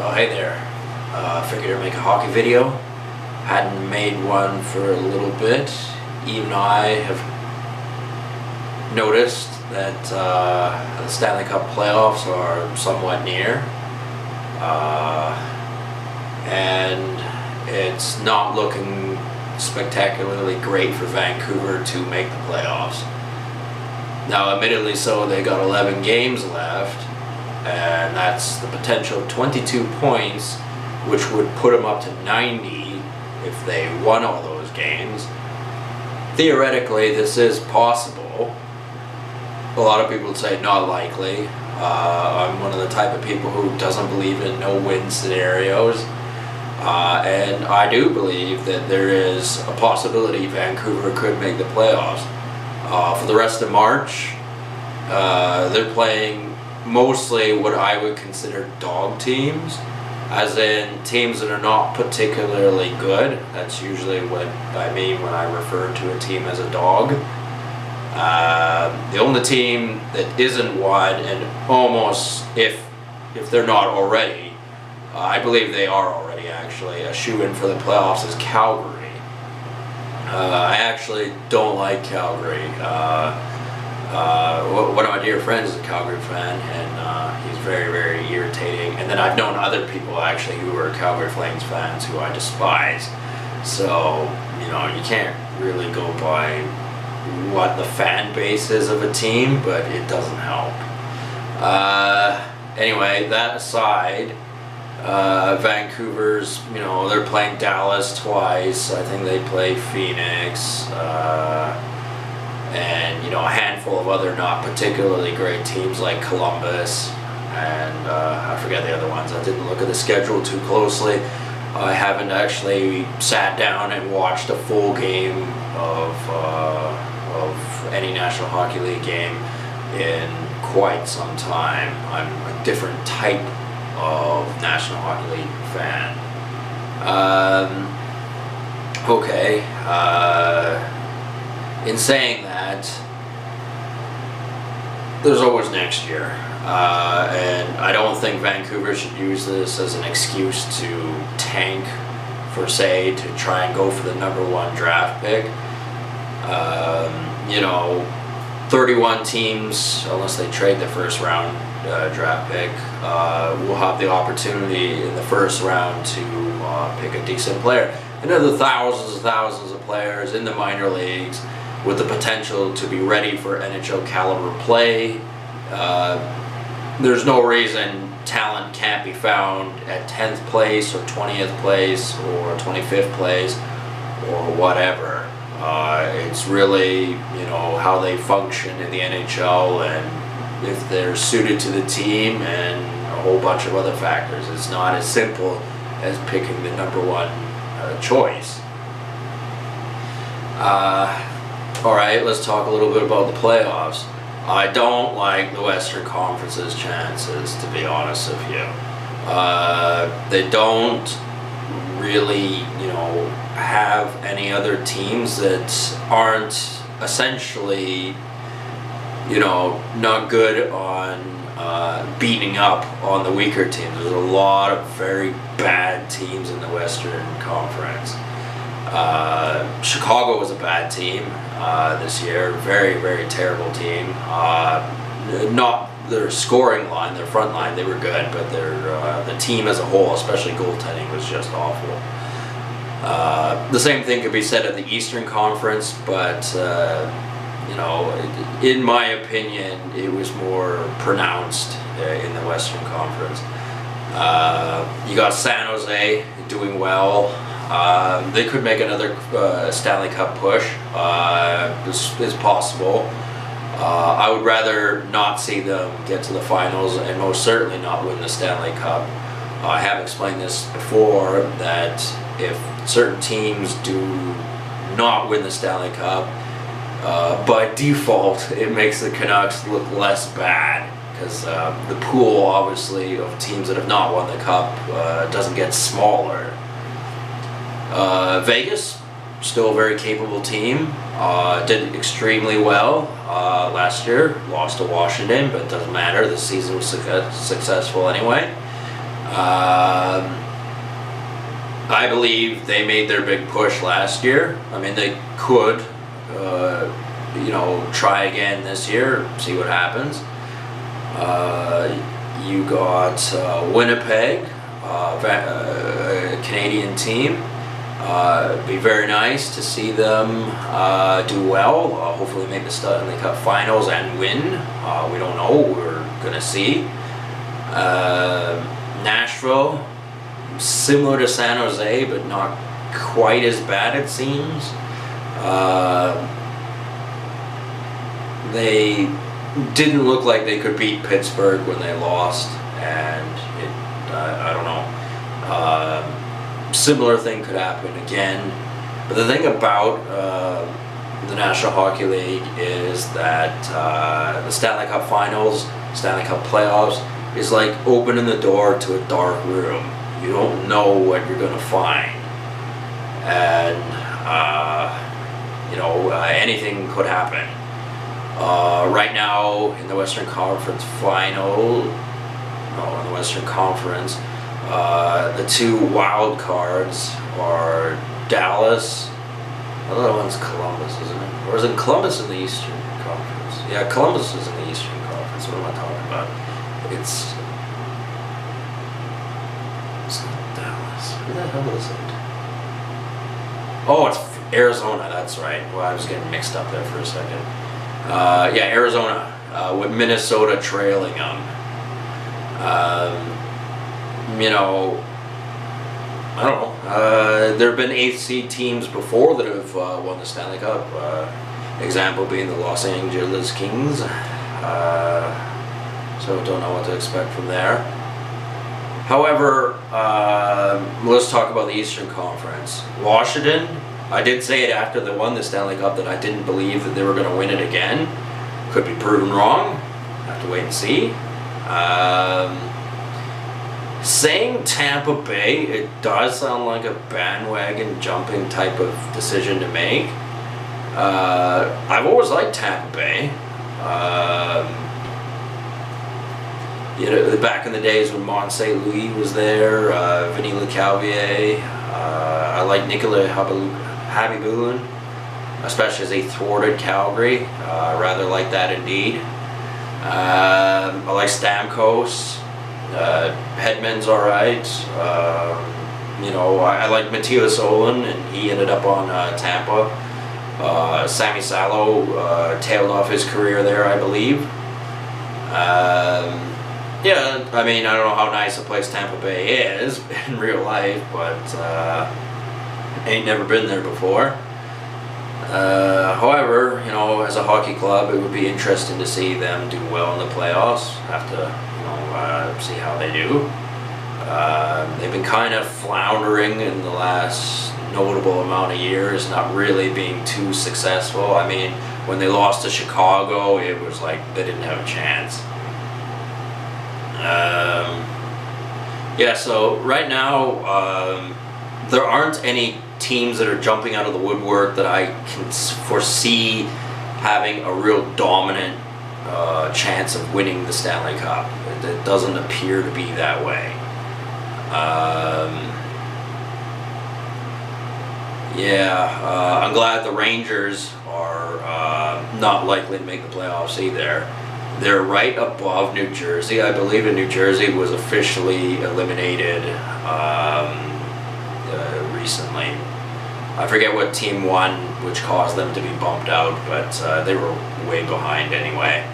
Oh, hey there. Figured I'd make a hockey video. Hadn't made one for a little bit. Even I have noticed that the Stanley Cup Playoffs are somewhat near. And it's not looking spectacularly great for Vancouver to make the playoffs. Now, admittedly so, they got 11 games left, and that's the potential 22 points, which would put them up to 90 if they won all those games. Theoretically, this is possible. A lot of people would say not likely. I'm one of the type of people who doesn't believe in no-win scenarios. And I do believe that there is a possibility Vancouver could make the playoffs. For the rest of March, they're playing mostly what I would consider dog teams, as in teams that are not particularly good. That's usually what I mean when I refer to a team as a dog. The only team that isn't one, and almost, if they're not already, I believe they are already actually, a shoe-in for the playoffs is Calgary. I actually don't like Calgary. One of my dear friends is a Calgary fan, and he's very, very irritating. And then I've known other people actually who are Calgary Flames fans who I despise. So, you know, you can't really go by what the fan base is of a team, but it doesn't help. Anyway, that aside, Vancouver's, you know, they're playing Dallas twice. I think they play Phoenix, and, you know, a handful of other not particularly great teams like Columbus, and I forget the other ones. I didn't look at the schedule too closely. I haven't actually sat down and watched a full game of any National Hockey League game in quite some time. I'm a different type of National Hockey League fan. In saying that, there's always next year, and I don't think Vancouver should use this as an excuse to tank, per se, to try and go for the #1 draft pick. You know, 31 teams, unless they trade the first round draft pick, will have the opportunity in the first round to pick a decent player. Another thousands of players in the minor leagues with the potential to be ready for NHL caliber play. There's no reason talent can't be found at 10th place or 20th place or 25th place or whatever. It's really, you know, how they function in the NHL, and if they're suited to the team, and a whole bunch of other factors. It's not as simple as picking the #1 choice. Alright, let's talk a little bit about the playoffs. I don't like the Western Conference's chances, to be honest with you. They don't really, you know, have any other teams that aren't essentially, you know, not good on beating up on the weaker teams. There's a lot of very bad teams in the Western Conference. Chicago was a bad team this year. Very, very terrible team. Not their scoring line, their front line, they were good, but the team as a whole, especially goaltending, was just awful. The same thing could be said of the Eastern Conference, but you know, in my opinion, it was more pronounced in the Western Conference. You got San Jose doing well. They could make another Stanley Cup push. This is possible. I would rather not see them get to the finals, and most certainly not win the Stanley Cup. I have explained this before, that if certain teams do not win the Stanley Cup, by default, it makes the Canucks look less bad, because the pool, obviously, of teams that have not won the Cup doesn't get smaller. Vegas, still a very capable team, did extremely well last year, lost to Washington, but it doesn't matter, the season was successful anyway. I believe they made their big push last year. I mean, they could, try again this year, see what happens. You got Winnipeg, a Canadian team. It'd be very nice to see them do well. Hopefully make the Stanley Cup Finals and win. We don't know. We're gonna see. Nashville, similar to San Jose, but not quite as bad, it seems. They didn't look like they could beat Pittsburgh when they lost, and I don't know. Similar thing could happen again. But the thing about the National Hockey League is that the Stanley Cup Finals, Stanley Cup Playoffs, is like opening the door to a dark room. You don't know what you're going to find. And, anything could happen. Right now, in the Western Conference in the Western Conference, the two wild cards are Dallas. The other one's Columbus, isn't it? Or is it Columbus in the Eastern Conference? Yeah, Columbus is in the Eastern Conference. What am I talking about? It's not Dallas. Who the hell is it? Oh, it's Arizona. That's right. Well, I was getting mixed up there for a second. Arizona, with Minnesota trailing them. I don't know. There have been 8th seed teams before that have won the Stanley Cup. Example being the Los Angeles Kings. So don't know what to expect from there. However, let's talk about the Eastern Conference. Washington, I did say it after they won the Stanley Cup that I didn't believe that they were going to win it again. Could be proven wrong. Have to wait and see. Saying Tampa Bay, it does sound like a bandwagon jumping type of decision to make. I've always liked Tampa Bay. Back in the days when Mont St. Louis was there, Vinny LeCalvier, I like Nicolas Habibulin, especially as he thwarted Calgary. I rather like that indeed. I like Stamkos. Hedman's alright. I like Matthias Olin, and he ended up on Tampa. Sammy Salo tailed off his career there, I believe. I mean, I don't know how nice a place Tampa Bay is in real life, but ain't never been there before. However, as a hockey club, it would be interesting to see them do well in the playoffs. Have to, see how they do. They've been kind of floundering in the last notable amount of years, not really being too successful. I mean, when they lost to Chicago, it was like they didn't have a chance. So right now, there aren't any teams that are jumping out of the woodwork that I can foresee having a real dominant chance of winning the Stanley Cup. It doesn't appear to be that way. I'm glad the Rangers are not likely to make the playoffs either. They're right above New Jersey. I believe in New Jersey was officially eliminated recently. I forget what team won, which caused them to be bumped out, but they were way behind anyway.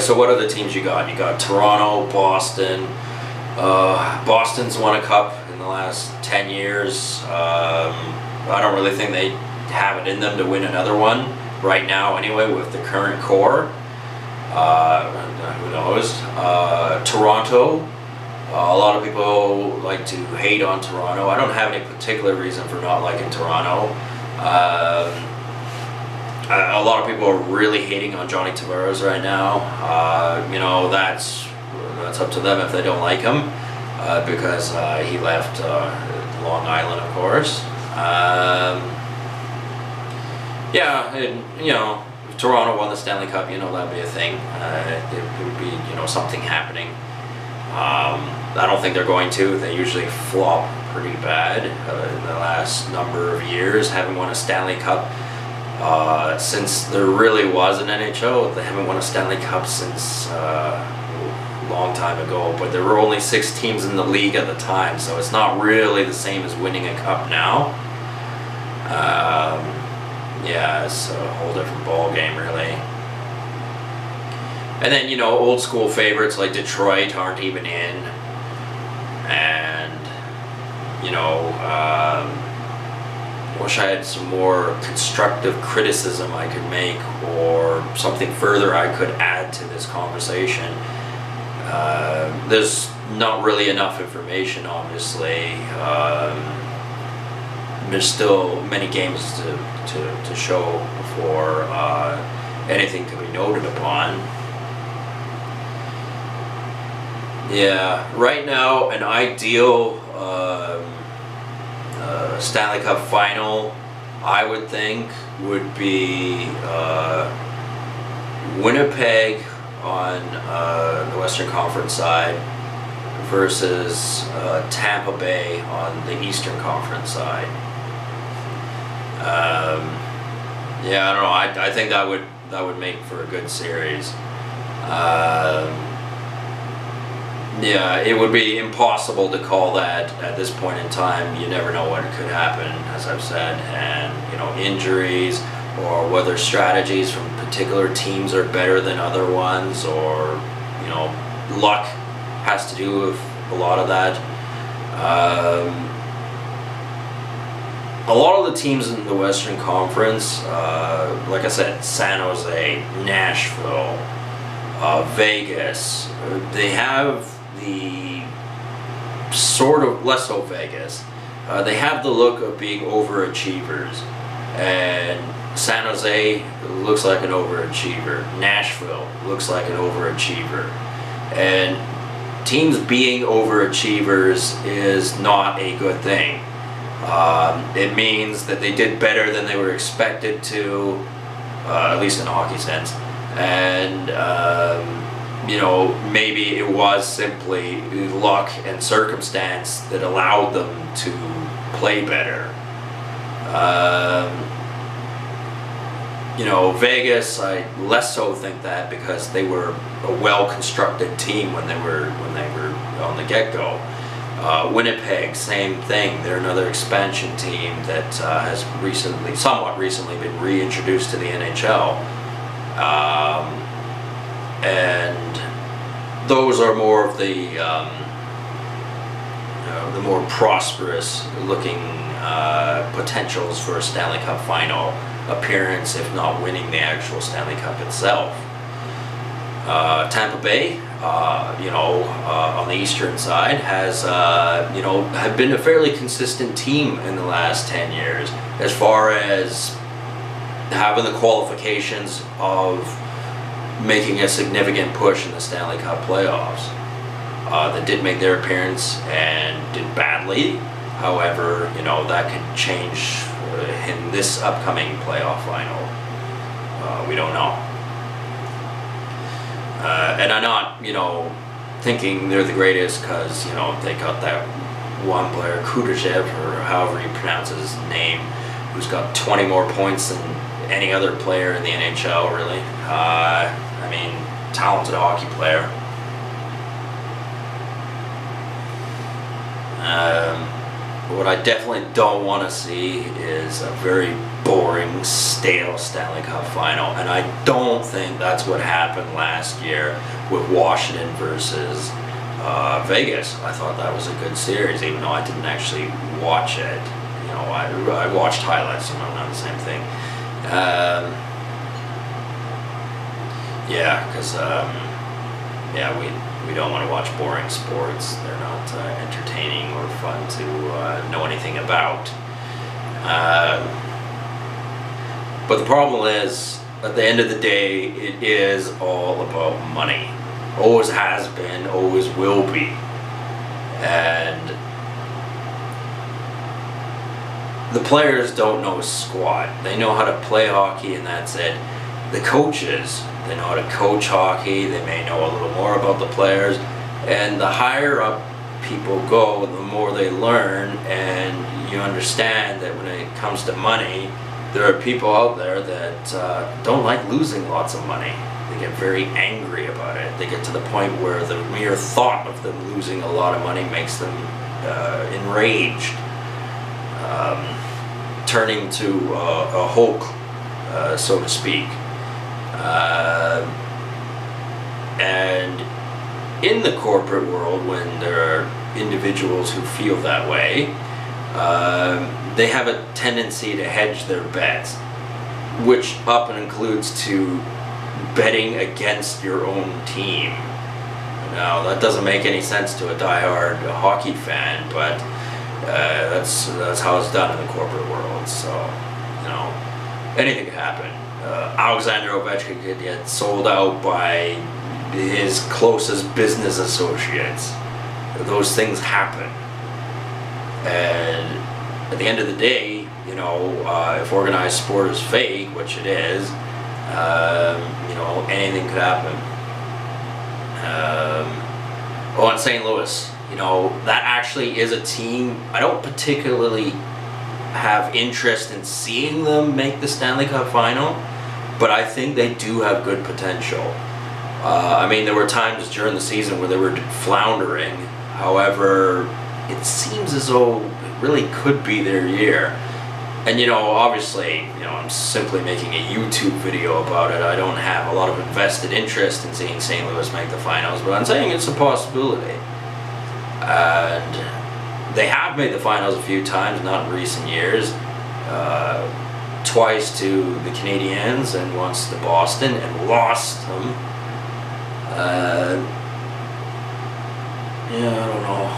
So what other teams you got? You got Toronto, Boston. Boston's won a cup in the last 10 years. I don't really think they have it in them to win another one right now anyway with the current core. Who knows? Toronto. A lot of people like to hate on Toronto. I don't have any particular reason for not liking Toronto. A lot of people are really hating on Johnny Tavares right now. That's up to them if they don't like him, because he left Long Island, of course. if Toronto won the Stanley Cup, that'd be a thing. It would be, something happening. I don't think they're going to. They usually flop pretty bad in the last number of years. Haven't won a Stanley Cup since there really was an NHL. They haven't won a Stanley Cup since a long time ago, but there were only 6 teams in the league at the time, so it's not really the same as winning a cup now. Yeah, it's a whole different ball game, really. And then, old school favorites like Detroit aren't even in. And, wish I had some more constructive criticism I could make, or something further I could add to this conversation. There's not really enough information, obviously. There's still many games to show before anything can be noted upon. Yeah, right now an ideal Stanley Cup final, I would think, would be Winnipeg on the Western Conference side versus Tampa Bay on the Eastern Conference side. Yeah, I don't know. I think that would make for a good series. Yeah, it would be impossible to call that at this point in time. You never know what could happen, as I've said, and injuries, or whether strategies from particular teams are better than other ones, or luck has to do with a lot of that. A lot of the teams in the Western Conference, like I said, San Jose, Nashville, Vegas, they have the sort of, less so Vegas, they have the look of being overachievers, and San Jose looks like an overachiever. Nashville looks like an overachiever, and teams being overachievers is not a good thing. It means that they did better than they were expected to, at least in a hockey sense, and maybe it was simply luck and circumstance that allowed them to play better. Vegas, I less so think that, because they were a well-constructed team when they were on the get-go. Winnipeg, same thing. They're another expansion team that has somewhat recently been reintroduced to the NHL. And those are more of the more prosperous looking potentials for a Stanley Cup final appearance, if not winning the actual Stanley Cup itself. Tampa Bay, on the eastern side, has have been a fairly consistent team in the last 10 years as far as having the qualifications of making a significant push in the Stanley Cup playoffs. They did make their appearance and did badly. However, that could change in this upcoming playoff final. We don't know. And I'm not, thinking they're the greatest because, they got that one player, Kudashev, or however you pronounce his name, who's got 20 more points than any other player in the NHL, really. Talented hockey player. What I definitely don't want to see is a very boring, stale Stanley Cup final, and I don't think that's what happened last year with Washington versus Vegas. I thought that was a good series, even though I didn't actually watch it. I watched highlights, so not the same thing. Yeah, because we don't want to watch boring sports. They're not entertaining or fun to know anything about. But the problem is, at the end of the day, it is all about money. Always has been, always will be. And the players don't know squat. They know how to play hockey, and that's it. the coaches, they know how to coach hockey, they may know a little more about the players, and the higher up people go, the more they learn, and you understand that when it comes to money, there are people out there that don't like losing lots of money. They get very angry about it. They get to the point where the mere thought of them losing a lot of money makes them enraged, turning to a Hulk, so to speak. And in the corporate world, when there are individuals who feel that way, they have a tendency to hedge their bets, which often includes to betting against your own team. Now, that doesn't make any sense to a die-hard hockey fan, but that's how it's done in the corporate world. So, you know, anything could happen. Alexander Ovechkin could get sold out by his closest business associates. Those things happen. And at the end of the day, you know, if organized sport is fake, which it is, you know, anything could happen. In St. Louis, you know, that actually is a team I don't particularly have interest in seeing them make the Stanley Cup final, but I think they do have good potential. I mean, there were times during the season where they were floundering. However, it seems as though it really could be their year. And, you know, obviously, you know, I'm simply making a YouTube video about it. I don't have a lot of invested interest in seeing St. Louis make the finals, but I'm saying it's a possibility. And they have made the finals a few times, not in recent years. Twice to the Canadiens and once to Boston, and lost them. Yeah, I don't know.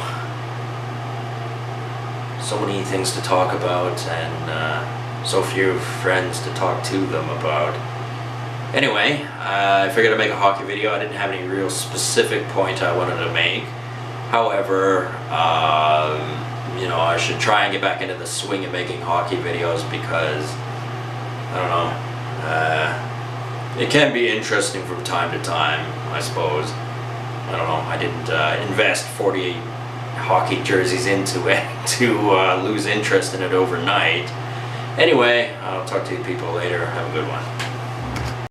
So many things to talk about, and so few friends to talk to them about. Anyway, I figured I'd make a hockey video. I didn't have any real specific point I wanted to make. However, you know, I should try and get back into the swing of making hockey videos because, I don't know, it can be interesting from time to time, I suppose. I don't know, I didn't invest 48 hockey jerseys into it to lose interest in it overnight. Anyway, I'll talk to you people later. Have a good one.